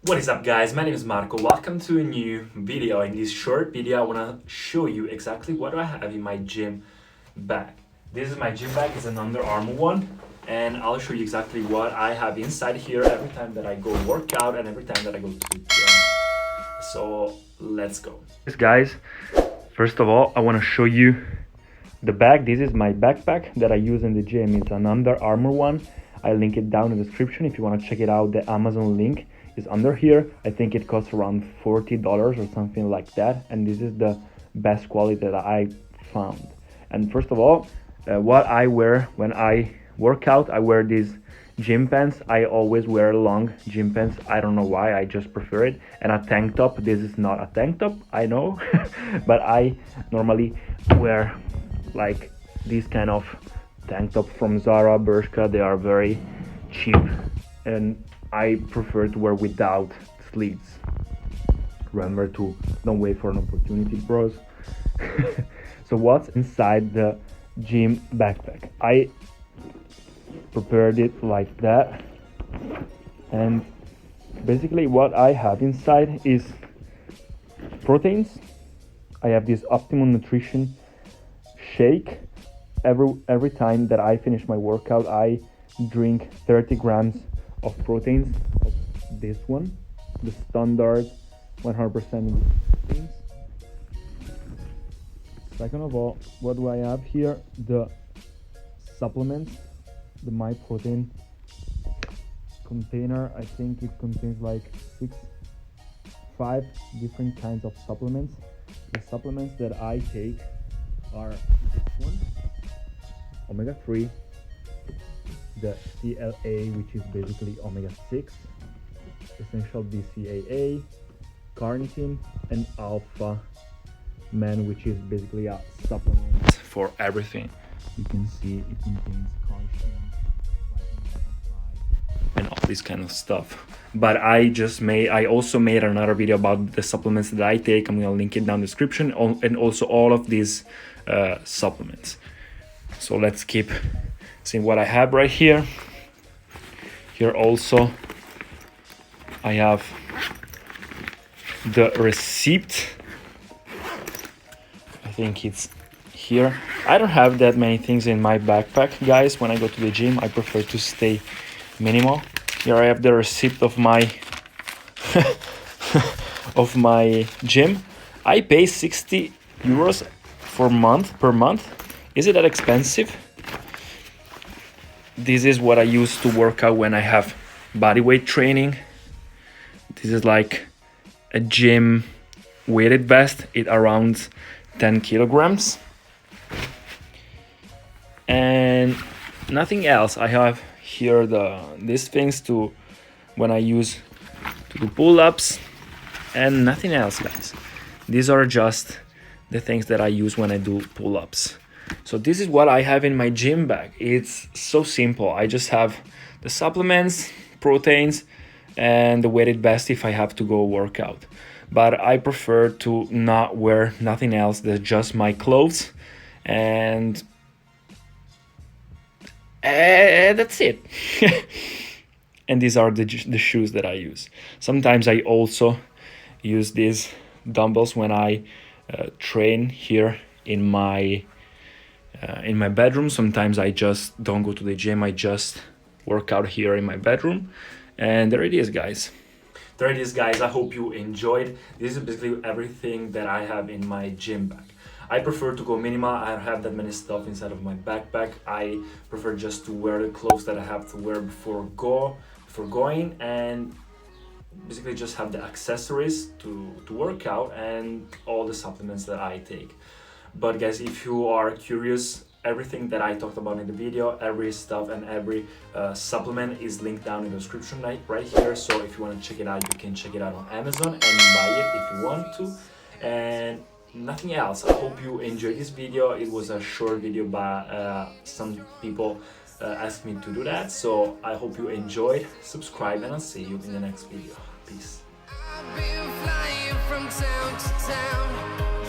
What is up, guys? My name is Marco. Welcome to a new video. In this short video, I want to show you exactly what I have in my gym bag. This is my gym bag. It's an Under Armour one, and I'll show you exactly what I have inside here every time that I go work out and every time that I go to the gym. So let's go. Yes, guys. First of all, I want to show you the bag. This is my backpack that I use in the gym. It's an Under Armour one. I'll link it down in the description if you want to check it out. The Amazon link is under here. I think it costs around $40 or something like that, and this is the best quality that I found. And first of all, what I wear when I work out, I wear these gym pants. I always wear long gym pants. I don't know why, I just prefer it. And a tank top. This is not a tank top, I know, but I normally wear like this kind of tank top from Zara, Bershka. They are very cheap, and I prefer to wear without sleeves. Remember to don't wait for an opportunity, bros. So what's inside the gym backpack? I prepared it like that, and basically what I have inside is proteins. I have this Optimum Nutrition shake. Every time that I finish my workout, I drink 30 grams of proteins of this one, the standard 100% proteins. Second of all, what do I have here? The supplements, the My Protein container. I think it contains like 5 different kinds of supplements. The supplements that I take are this one, omega-3, the CLA, which is basically omega-6, essential BCAA, carnitine, and alpha man, which is basically a supplement for everything. You can see it contains calcium, vitamin B5, and all this kind of stuff. But I also made another video about the supplements that I take. I'm gonna link it down in the description, and also all of these supplements. So let's keep seeing what I have right here. Here also I have the receipt. I think it's here. I don't have that many things in my backpack, guys. When I go to the gym, I prefer to stay minimal. Here I have the receipt of my of my gym. I pay 60 euros per month. Is it that expensive? This is what I use to work out when I have bodyweight training. This is like a gym weighted vest. It around 10 kilograms. And nothing else. I have here these things to when I use to do pull-ups, and nothing else, guys. These are just the things that I use when I do pull-ups. So this is what I have in my gym bag. It's so simple. I just have the supplements, proteins, and the weighted vest if I have to go work out. But I prefer to not wear nothing else than just my clothes, and that's it. And these are the shoes that I use. Sometimes I also use these dumbbells when I train here in my bedroom. Sometimes I just don't go to the gym. I just work out here in my bedroom. And there it is, guys. There it is, guys. I hope you enjoyed. This is basically everything that I have in my gym bag. I prefer to go minimal. I don't have that many stuff inside of my backpack. I prefer just to wear the clothes that I have to wear before going, and basically just have the accessories to work out and all the supplements that I take. But guys, if you are curious, everything that I talked about in the video, every stuff and every supplement is linked down in the description right here. So if you want to check it out, you can check it out on Amazon and buy it if you want to. And nothing else. I hope you enjoyed this video. It was a short video, but some people asked me to do that. So I hope you enjoyed. Subscribe, and I'll see you in the next video. Peace. I've been flying from town to town.